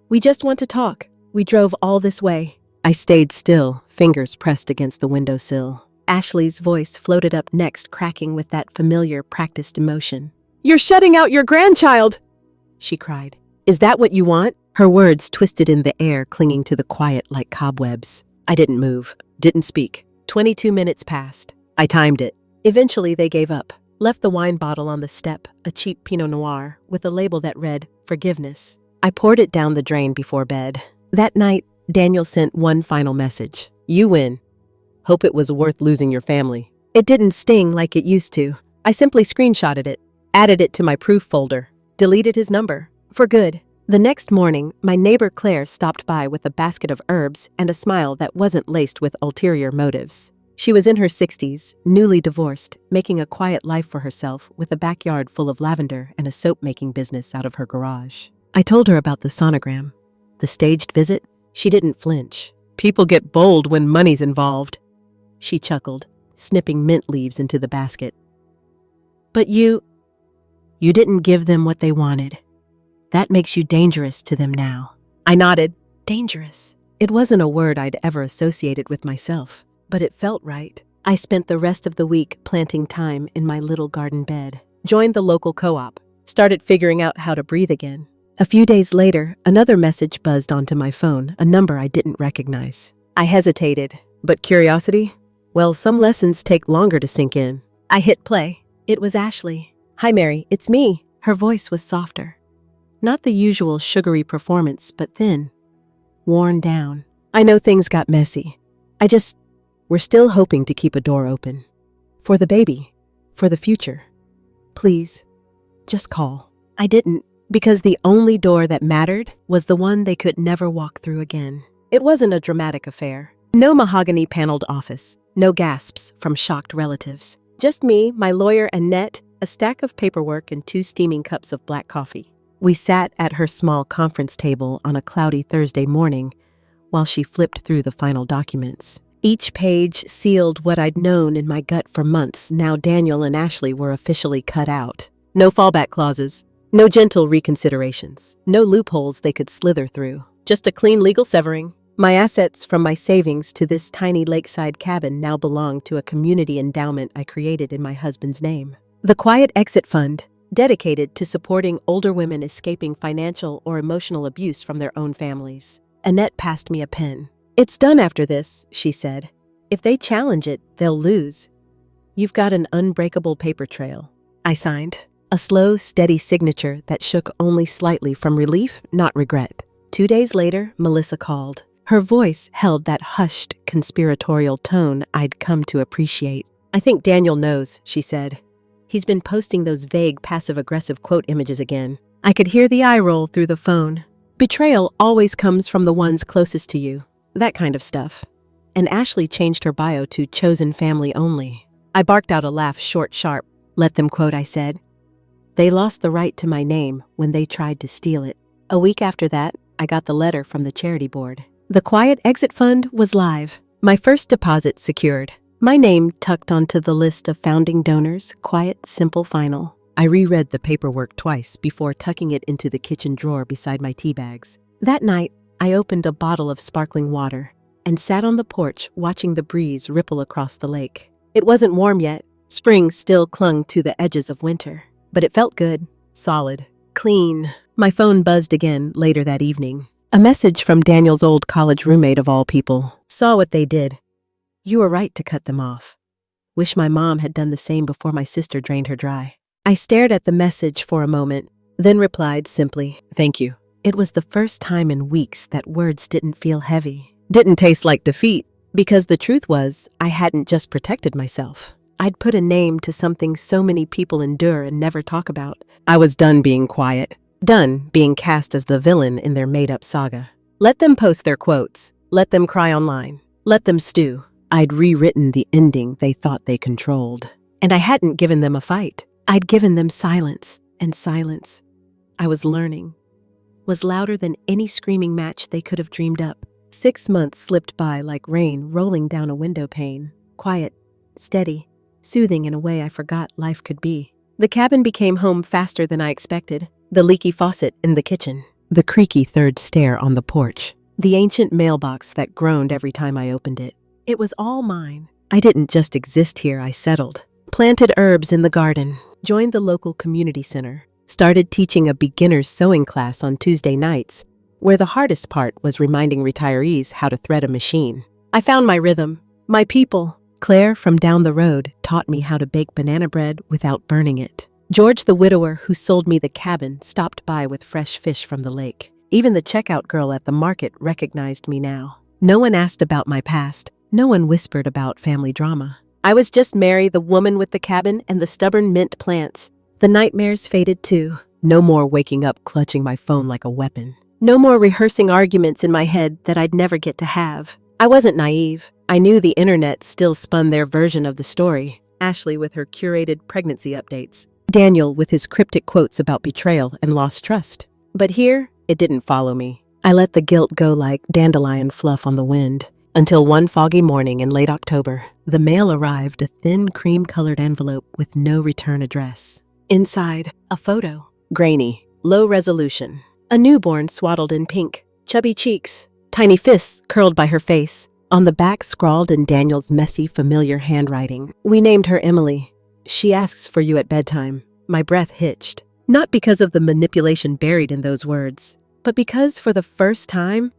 "We just want to talk. We drove all this way." I stayed still, fingers pressed against the windowsill. Ashley's voice floated up next, cracking with that familiar, practiced emotion. "You're shutting out your grandchild!" she cried. "Is that what you want?" Her words twisted in the air, clinging to the quiet like cobwebs. I didn't move, didn't speak. 22 minutes passed. I timed it. Eventually they gave up, left the wine bottle on the step, a cheap Pinot Noir, with a label that read, "Forgiveness." I poured it down the drain before bed. That night, Daniel sent one final message. "You win. Hope it was worth losing your family." It didn't sting like it used to. I simply screenshotted it, added it to my proof folder, deleted his number. For good. The next morning, my neighbor Claire stopped by with a basket of herbs and a smile that wasn't laced with ulterior motives. She was in her 60s, newly divorced, making a quiet life for herself with a backyard full of lavender and a soap-making business out of her garage. I told her about the sonogram, the staged visit. She didn't flinch. "People get bold when money's involved," she chuckled, snipping mint leaves into the basket. "But you didn't give them what they wanted. That makes you dangerous to them now." I nodded. Dangerous. It wasn't a word I'd ever associated with myself, but it felt right. I spent the rest of the week planting thyme in my little garden bed, joined the local co-op, started figuring out how to breathe again. A few days later, another message buzzed onto my phone, a number I didn't recognize. I hesitated, but curiosity? Well, some lessons take longer to sink in. I hit play. It was Ashley. "Hi, Mary, it's me." Her voice was softer. Not the usual sugary performance, but thin, worn down. "I know things got messy. We're still hoping to keep a door open. For the baby. For the future. Please, just call." I didn't, because the only door that mattered was the one they could never walk through again. It wasn't a dramatic affair. No mahogany-paneled office. No gasps from shocked relatives. Just me, my lawyer Annette, a stack of paperwork, and 2 steaming cups of black coffee. We sat at her small conference table on a cloudy Thursday morning while she flipped through the final documents. Each page sealed what I'd known in my gut for months. Now Daniel and Ashley were officially cut out. No fallback clauses, no gentle reconsiderations, no loopholes they could slither through. Just a clean legal severing. My assets from my savings to this tiny lakeside cabin now belonged to a community endowment I created in my husband's name. The Quiet Exit Fund, dedicated to supporting older women escaping financial or emotional abuse from their own families. Annette passed me a pen. "It's done after this," she said. "If they challenge it, they'll lose. You've got an unbreakable paper trail." I signed. A slow, steady signature that shook only slightly from relief, not regret. 2 days later, Melissa called. Her voice held that hushed, conspiratorial tone I'd come to appreciate. "I think Daniel knows," she said. "He's been posting those vague, passive-aggressive quote images again." I could hear the eye roll through the phone. Betrayal always comes from the ones closest to you. That kind of stuff. And Ashley changed her bio to chosen family only. I barked out a laugh, short, sharp. "Let them quote," I said. "They lost the right to my name when they tried to steal it." A week after that, I got the letter from the charity board. The Quiet Exit Fund was live. My first deposit secured. My name tucked onto the list of founding donors, quiet, simple, final. I reread the paperwork twice before tucking it into the kitchen drawer beside my tea bags. That night, I opened a bottle of sparkling water and sat on the porch watching the breeze ripple across the lake. It wasn't warm yet. Spring still clung to the edges of winter. But it felt good, solid, clean. My phone buzzed again later that evening. A message from Daniel's old college roommate of all people. "Saw what they did. You were right to cut them off. Wish my mom had done the same before my sister drained her dry." I stared at the message for a moment, then replied simply, "Thank you." It was the first time in weeks that words didn't feel heavy, didn't taste like defeat, because the truth was, I hadn't just protected myself. I'd put a name to something so many people endure and never talk about. I was done being quiet, done being cast as the villain in their made-up saga. Let them post their quotes, let them cry online, let them stew. I'd rewritten the ending they thought they controlled. And I hadn't given them a fight. I'd given them silence, and silence, I was learning, was louder than any screaming match they could have dreamed up. 6 months slipped by like rain rolling down a window pane. Quiet, steady, soothing in a way I forgot life could be. The cabin became home faster than I expected. The leaky faucet in the kitchen, the creaky third stair on the porch, the ancient mailbox that groaned every time I opened it. It was all mine. I didn't just exist here, I settled. Planted herbs in the garden, joined the local community center, started teaching a beginner's sewing class on Tuesday nights, where the hardest part was reminding retirees how to thread a machine. I found my rhythm, my people. Claire from down the road taught me how to bake banana bread without burning it. George, the widower who sold me the cabin, stopped by with fresh fish from the lake. Even the checkout girl at the market recognized me now. No one asked about my past. No one whispered about family drama. I was just Mary, the woman with the cabin and the stubborn mint plants. The nightmares faded too. No more waking up clutching my phone like a weapon. No more rehearsing arguments in my head that I'd never get to have. I wasn't naive. I knew the internet still spun their version of the story. Ashley with her curated pregnancy updates. Daniel with his cryptic quotes about betrayal and lost trust. But here, it didn't follow me. I let the guilt go like dandelion fluff on the wind. Until one foggy morning in late October, the mail arrived, a thin cream-colored envelope with no return address. Inside, a photo. Grainy, low resolution. A newborn swaddled in pink, chubby cheeks, tiny fists curled by her face. On the back, scrawled in Daniel's messy, familiar handwriting. "We named her Emily. She asks for you at bedtime." My breath hitched. Not because of the manipulation buried in those words, but because for the first time,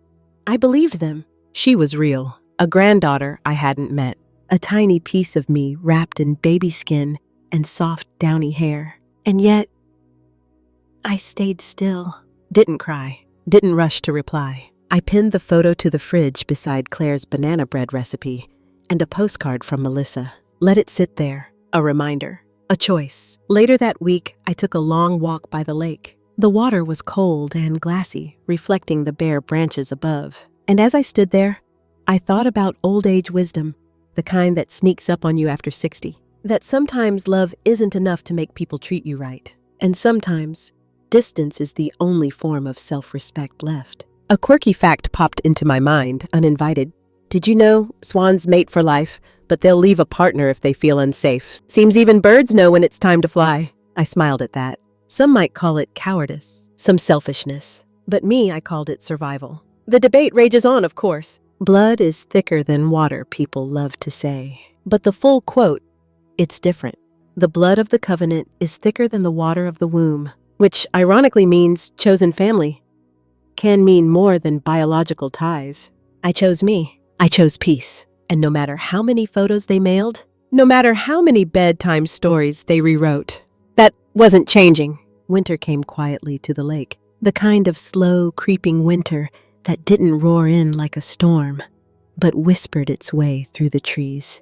I believed them. She was real, a granddaughter I hadn't met, a tiny piece of me wrapped in baby skin and soft, downy hair. And yet, I stayed still, didn't cry, didn't rush to reply. I pinned the photo to the fridge beside Claire's banana bread recipe and a postcard from Melissa. Let it sit there, a reminder, a choice. Later that week, I took a long walk by the lake. The water was cold and glassy, reflecting the bare branches above. And as I stood there, I thought about old age wisdom, the kind that sneaks up on you after 60. That sometimes love isn't enough to make people treat you right. And sometimes, distance is the only form of self-respect left. A quirky fact popped into my mind, uninvited. Did you know swans mate for life, but they'll leave a partner if they feel unsafe? Seems even birds know when it's time to fly. I smiled at that. Some might call it cowardice, some selfishness. But me, I called it survival. The debate rages on, of course. Blood is thicker than water, people love to say. But the full quote, it's different. The blood of the covenant is thicker than the water of the womb, which ironically means chosen family. Can mean more than biological ties. I chose me. I chose peace. And no matter how many photos they mailed, no matter how many bedtime stories they rewrote, that wasn't changing. Winter came quietly to the lake. The kind of slow, creeping winter that didn't roar in like a storm, but whispered its way through the trees.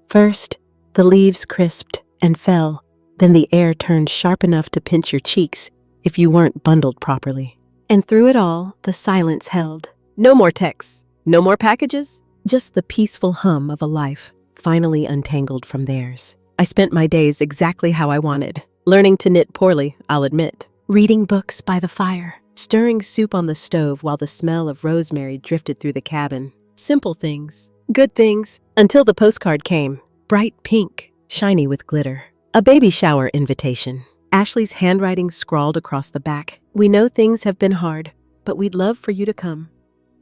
First, the leaves crisped and fell. Then the air turned sharp enough to pinch your cheeks if you weren't bundled properly. And through it all, the silence held. No more texts, no more packages, just the peaceful hum of a life finally untangled from theirs. I spent my days exactly how I wanted, learning to knit poorly, I'll admit. Reading books by the fire, stirring soup on the stove while the smell of rosemary drifted through the cabin. Simple things, good things, until the postcard came. Bright pink, shiny with glitter. A baby shower invitation. Ashley's handwriting scrawled across the back. We know things have been hard, but we'd love for you to come.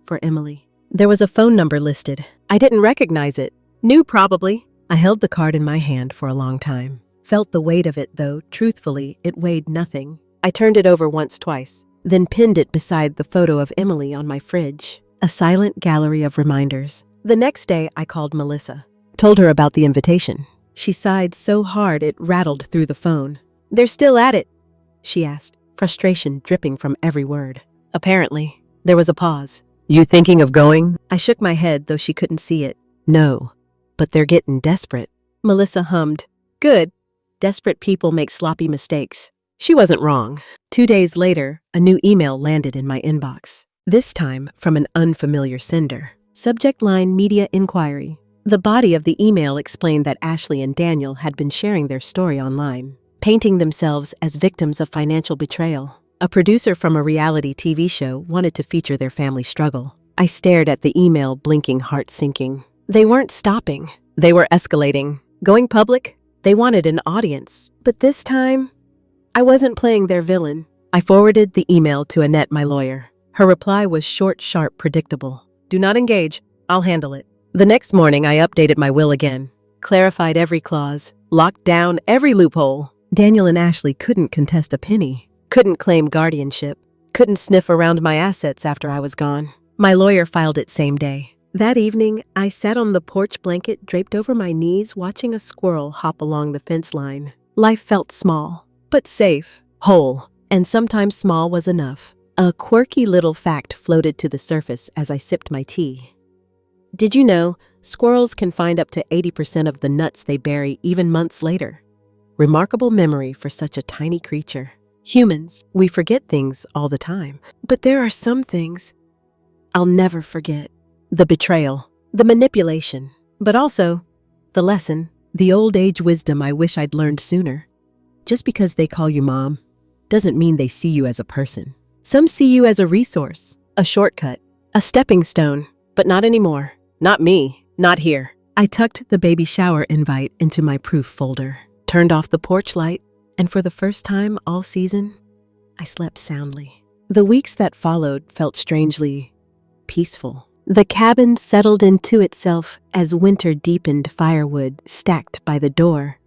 For Emily. There was a phone number listed. I didn't recognize it. New, probably. I held the card in my hand for a long time. Felt the weight of it, though, truthfully, it weighed nothing. I turned it over once, twice, then pinned it beside the photo of Emily on my fridge. A silent gallery of reminders. The next day, I called Melissa. Told her about the invitation. She sighed so hard it rattled through the phone. They're still at it, she asked, frustration dripping from every word. Apparently, there was a pause. You thinking of going? I shook my head, though she couldn't see it. No, but they're getting desperate. Melissa hummed. Good. Desperate people make sloppy mistakes. She wasn't wrong. 2 days later, a new email landed in my inbox. This time from an unfamiliar sender. Subject line Media Inquiry. The body of the email explained that Ashley and Daniel had been sharing their story online, painting themselves as victims of financial betrayal. A producer from a reality TV show wanted to feature their family struggle. I stared at the email, blinking, heart sinking. They weren't stopping. They were escalating. Going public? They wanted an audience. But this time, I wasn't playing their villain. I forwarded the email to Annette, my lawyer. Her reply was short, sharp, predictable. Do not engage. I'll handle it. The next morning, I updated my will again, clarified every clause, locked down every loophole. Daniel and Ashley couldn't contest a penny, couldn't claim guardianship, couldn't sniff around my assets after I was gone. My lawyer filed it same day. That evening, I sat on the porch blanket draped over my knees watching a squirrel hop along the fence line. Life felt small, but safe, whole, and sometimes small was enough. A quirky little fact floated to the surface as I sipped my tea. Did you know squirrels can find up to 80% of the nuts they bury even months later? Remarkable memory for such a tiny creature. Humans, we forget things all the time, but there are some things I'll never forget. The betrayal, the manipulation, but also the lesson, the old age wisdom I wish I'd learned sooner. Just because they call you mom doesn't mean they see you as a person. Some see you as a resource, a shortcut, a stepping stone, but not anymore. Not me, not here. I tucked the baby shower invite into my proof folder, turned off the porch light, and for the first time all season, I slept soundly. The weeks that followed felt strangely peaceful. The cabin settled into itself as winter deepened, firewood stacked by the door,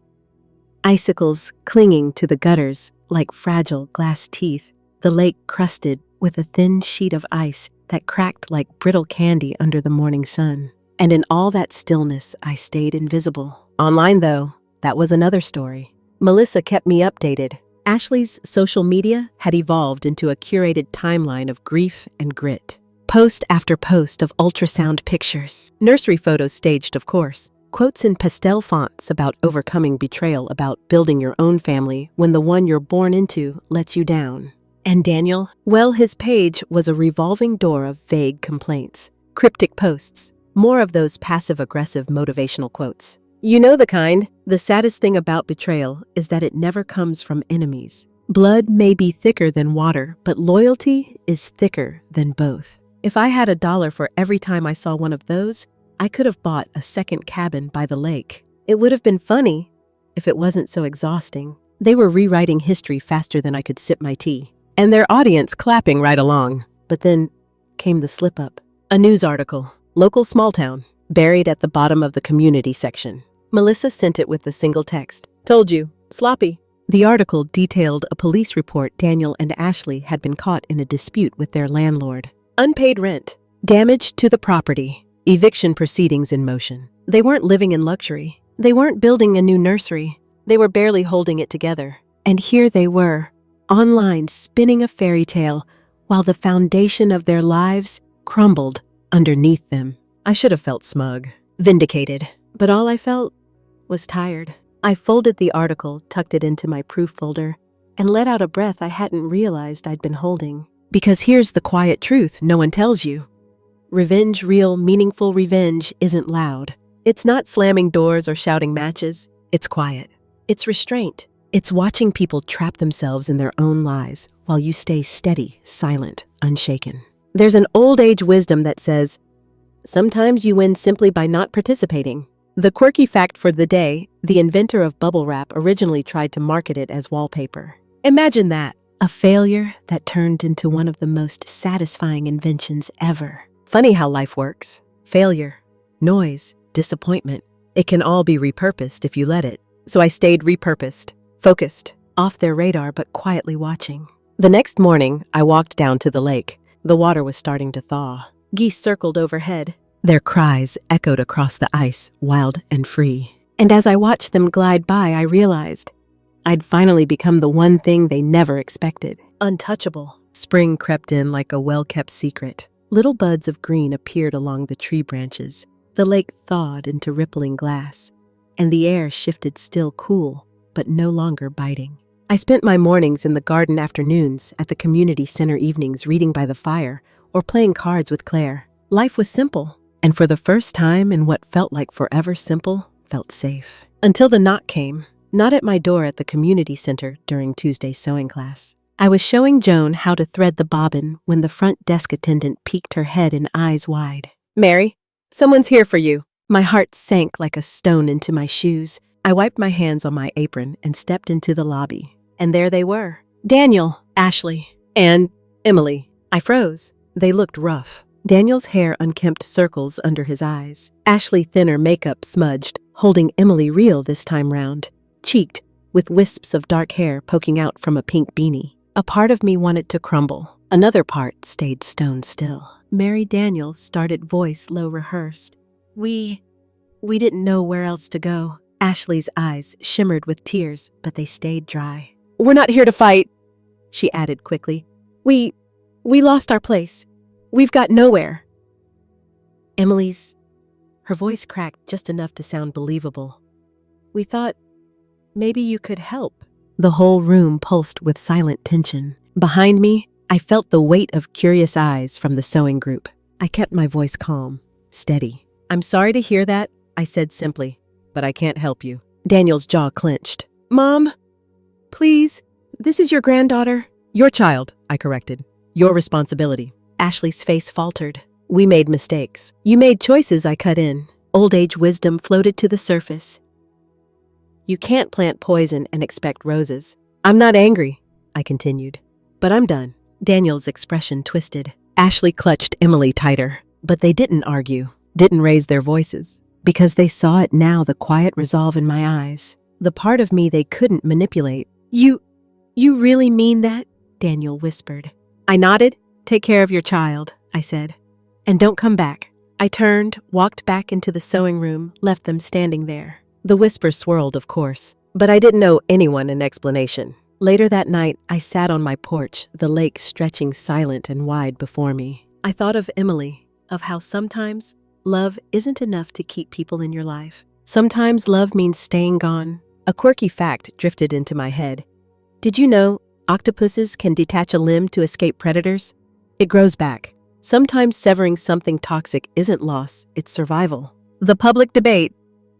icicles clinging to the gutters like fragile glass teeth, the lake crusted with a thin sheet of ice that cracked like brittle candy under the morning sun. And in all that stillness, I stayed invisible. Online, though, that was another story. Melissa kept me updated. Ashley's social media had evolved into a curated timeline of grief and grit. Post after post of ultrasound pictures. Nursery photos staged, of course. Quotes in pastel fonts about overcoming betrayal, about building your own family when the one you're born into lets you down. And Daniel? Well, his page was a revolving door of vague complaints. Cryptic posts. More of those passive-aggressive motivational quotes. You know the kind. The saddest thing about betrayal is that it never comes from enemies. Blood may be thicker than water, but loyalty is thicker than both. If I had $1 for every time I saw one of those, I could have bought a second cabin by the lake. It would have been funny if it wasn't so exhausting. They were rewriting history faster than I could sip my tea, and their audience clapping right along. But then came the slip-up. A news article, local small town, buried at the bottom of the community section. Melissa sent it with the single text. Told you, sloppy. The article detailed a police report Daniel and Ashley had been caught in a dispute with their landlord. Unpaid rent, damage to the property, eviction proceedings in motion. They weren't living in luxury. They weren't building a new nursery. They were barely holding it together. And here they were, online spinning a fairy tale, while the foundation of their lives crumbled underneath them. I should have felt smug, vindicated, but all I felt was tired. I folded the article, tucked it into my proof folder, and let out a breath I hadn't realized I'd been holding. Because here's the quiet truth no one tells you. Revenge, real, meaningful revenge, isn't loud. It's not slamming doors or shouting matches. It's quiet. It's restraint. It's watching people trap themselves in their own lies while you stay steady, silent, unshaken. There's an old age wisdom that says, sometimes you win simply by not participating. The quirky fact for the day, the inventor of bubble wrap originally tried to market it as wallpaper. Imagine that. A failure that turned into one of the most satisfying inventions ever. Funny how life works. Failure, noise, disappointment. It can all be repurposed if you let it. So I stayed repurposed, focused, off their radar but quietly watching. The next morning, I walked down to the lake. The water was starting to thaw. Geese circled overhead. Their cries echoed across the ice, wild and free. And as I watched them glide by, I realized I'd finally become the one thing they never expected. Untouchable. Spring crept in like a well-kept secret. Little buds of green appeared along the tree branches. The lake thawed into rippling glass, and the air shifted still cool, but no longer biting. I spent my mornings in the garden afternoons, at the community center evenings reading by the fire, or playing cards with Claire. Life was simple, and for the first time in what felt like forever simple, felt safe. Until the knock came. Not at my door at the community center during Tuesday's sewing class. I was showing Joan how to thread the bobbin when the front desk attendant peeked her head and eyes wide. Mary, someone's here for you. My heart sank like a stone into my shoes. I wiped my hands on my apron and stepped into the lobby. And there they were. Daniel, Ashley, and Emily. I froze. They looked rough. Daniel's hair unkempt circles under his eyes. Ashley thinner makeup smudged, holding Emily real this time round. Cheeked, with wisps of dark hair poking out from a pink beanie. A part of me wanted to crumble. Another part stayed stone still. Mary Daniels' started voice low rehearsed. We didn't know where else to go. Ashley's eyes shimmered with tears, but they stayed dry. We're not here to fight, she added quickly. We lost our place. We've got nowhere. Her voice cracked just enough to sound believable. We thought maybe you could help. The whole room pulsed with silent tension. Behind me, I felt the weight of curious eyes from the sewing group. I kept my voice calm, steady. I'm sorry to hear that, I said simply, but I can't help you. Daniel's jaw clenched. Mom, please, this is your granddaughter. Your child, I corrected. Your responsibility. Ashley's face faltered. We made mistakes. You made choices, I cut in. Old age wisdom floated to the surface. You can't plant poison and expect roses. I'm not angry, I continued, but I'm done. Daniel's expression twisted. Ashley clutched Emily tighter, but they didn't argue, didn't raise their voices, because they saw it now, the quiet resolve in my eyes, the part of me they couldn't manipulate. You really mean that? Daniel whispered. I nodded. Take care of your child, I said, and don't come back. I turned, walked back into the sewing room, left them standing there. The whisper swirled, of course, but I didn't owe anyone an explanation. Later that night, I sat on my porch, the lake stretching silent and wide before me. I thought of Emily, of how sometimes love isn't enough to keep people in your life. Sometimes love means staying gone. A quirky fact drifted into my head. Did you know octopuses can detach a limb to escape predators? It grows back. Sometimes severing something toxic isn't loss, it's survival. The public debate.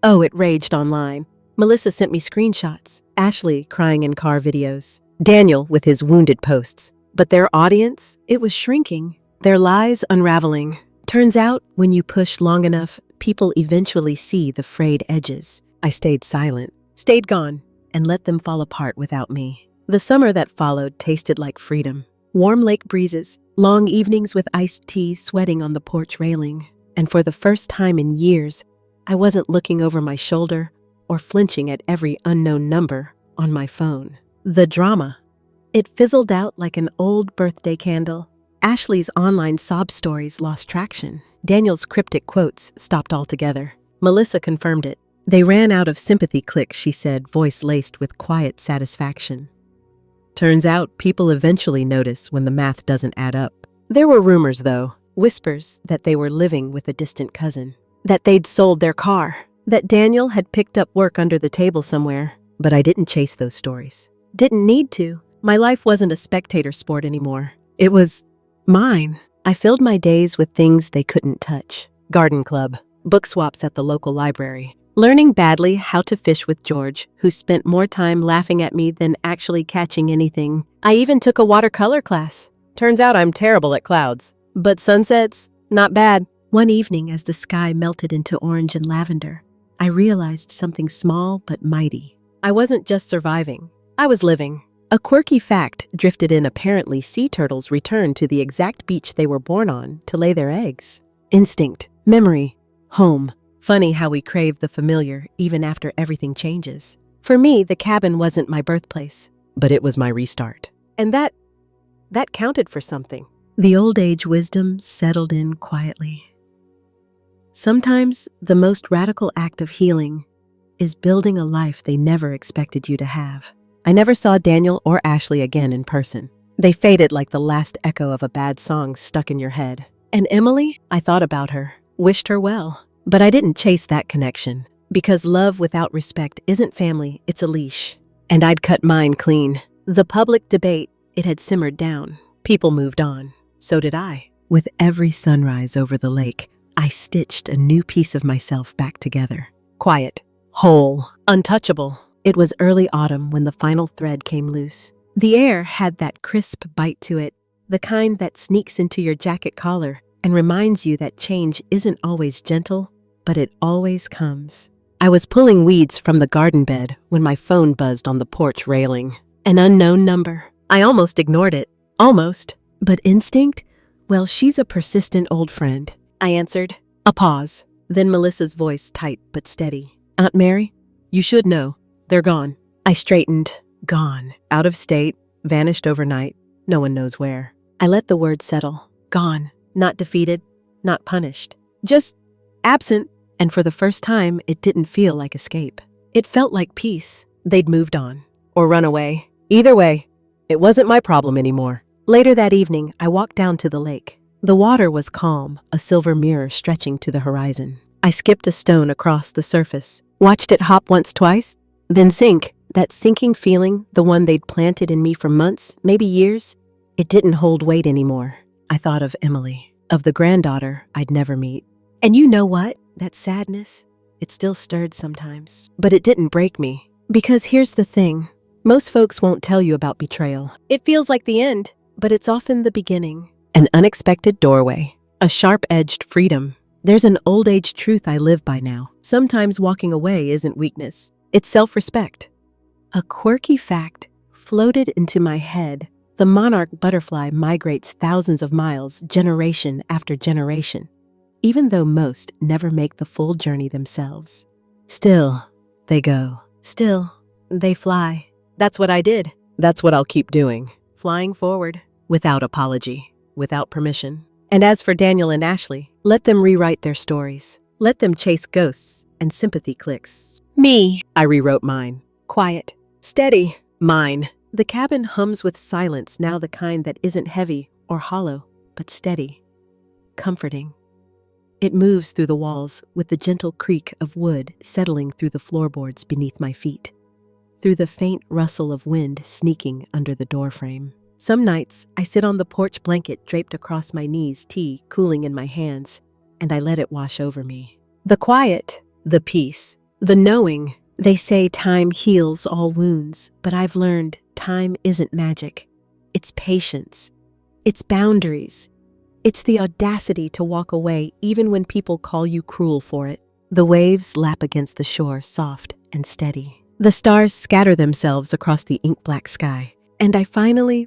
Oh, it raged online. Melissa sent me screenshots. Ashley crying in car videos. Daniel with his wounded posts. But their audience? It was shrinking. their lies unraveling. Turns out, when you push long enough, people eventually see the frayed edges. I stayed silent, stayed gone, and let them fall apart without me. The summer that followed tasted like freedom. Warm lake breezes, long evenings with iced tea sweating on the porch railing. And for the first time in years, I wasn't looking over my shoulder or flinching at every unknown number on my phone. The drama. It fizzled out like an old birthday candle. Ashley's online sob stories lost traction. Daniel's cryptic quotes stopped altogether. Melissa confirmed it. They ran out of sympathy clicks, she said, voice laced with quiet satisfaction. Turns out people eventually notice when the math doesn't add up. There were rumors, though, whispers that they were living with a distant cousin, that they'd sold their car, that Daniel had picked up work under the table somewhere. But I didn't chase those stories. Didn't need to. My life wasn't a spectator sport anymore. It was mine. I filled my days with things they couldn't touch. Garden club, book swaps at the local library, learning badly how to fish with George, who spent more time laughing at me than actually catching anything. I even took a watercolor class. Turns out I'm terrible at clouds. But sunsets, not bad. One evening, as the sky melted into orange and lavender, I realized something small but mighty. I wasn't just surviving. I was living. A quirky fact drifted in. Apparently, sea turtles return to the exact beach they were born on to lay their eggs. Instinct, memory, home. Funny how we crave the familiar even after everything changes. For me, the cabin wasn't my birthplace, but it was my restart. And that counted for something. The old age wisdom settled in quietly. Sometimes the most radical act of healing is building a life they never expected you to have. I never saw Daniel or Ashley again in person. They faded like the last echo of a bad song stuck in your head. And Emily, I thought about her, wished her well. But I didn't chase that connection, because love without respect isn't family, it's a leash. And I'd cut mine clean. The public debate, it had simmered down. People moved on. So did I. With every sunrise over the lake, I stitched a new piece of myself back together. Quiet, whole, untouchable. It was early autumn when the final thread came loose. The air had that crisp bite to it, the kind that sneaks into your jacket collar and reminds you that change isn't always gentle, but it always comes. I was pulling weeds from the garden bed when my phone buzzed on the porch railing. An unknown number. I almost ignored it. Almost. But instinct? Well, she's a persistent old friend. I answered. A pause. Then Melissa's voice, tight but steady. Aunt Mary, you should know. They're gone. I straightened. Gone. Out of state. Vanished overnight. No one knows where. I let the word settle. Gone. Not defeated. Not punished. Just absent. And for the first time, it didn't feel like escape. It felt like peace. They'd moved on. Or run away. Either way, it wasn't my problem anymore. Later that evening, I walked down to the lake. The water was calm, a silver mirror stretching to the horizon. I skipped a stone across the surface, watched it hop once, twice, then sink. That sinking feeling, the one they'd planted in me for months, maybe years, it didn't hold weight anymore. I thought of Emily, of the granddaughter I'd never meet. And you know what? That sadness, it still stirred sometimes. But it didn't break me. Because here's the thing. Most folks won't tell you about betrayal. It feels like the end, but it's often the beginning. An unexpected doorway. A sharp-edged freedom. There's an old-age truth I live by now. Sometimes walking away isn't weakness. It's self-respect. A quirky fact floated into my head. The monarch butterfly migrates thousands of miles, generation after generation, even though most never make the full journey themselves. Still, they go. Still, they fly. That's what I did. That's what I'll keep doing. Flying forward, without apology, without permission. And as for Daniel and Ashley, let them rewrite their stories. Let them chase ghosts and sympathy clicks. Me, I rewrote mine. Quiet, steady, mine. The cabin hums with silence, now the kind that isn't heavy or hollow, but steady, comforting. It moves through the walls with the gentle creak of wood settling through the floorboards beneath my feet, through the faint rustle of wind sneaking under the doorframe. Some nights, I sit on the porch blanket draped across my knees, tea cooling in my hands, and I let it wash over me. The quiet, the peace, the knowing. They say time heals all wounds, but I've learned time isn't magic. It's patience. It's boundaries. It's the audacity to walk away even when people call you cruel for it. The waves lap against the shore, soft and steady. The stars scatter themselves across the ink-black sky. And I finally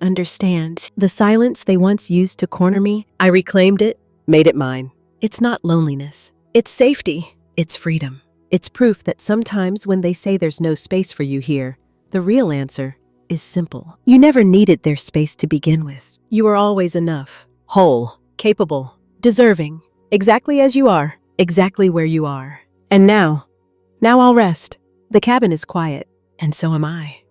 understand. The silence they once used to corner me, I reclaimed it, made it mine. It's not loneliness. It's safety. It's freedom. It's proof that sometimes when they say there's no space for you here, the real answer is simple. You never needed their space to begin with. You were always enough, whole, capable, deserving, exactly as you are, exactly where you are. And now I'll rest. The cabin is quiet, and so am I.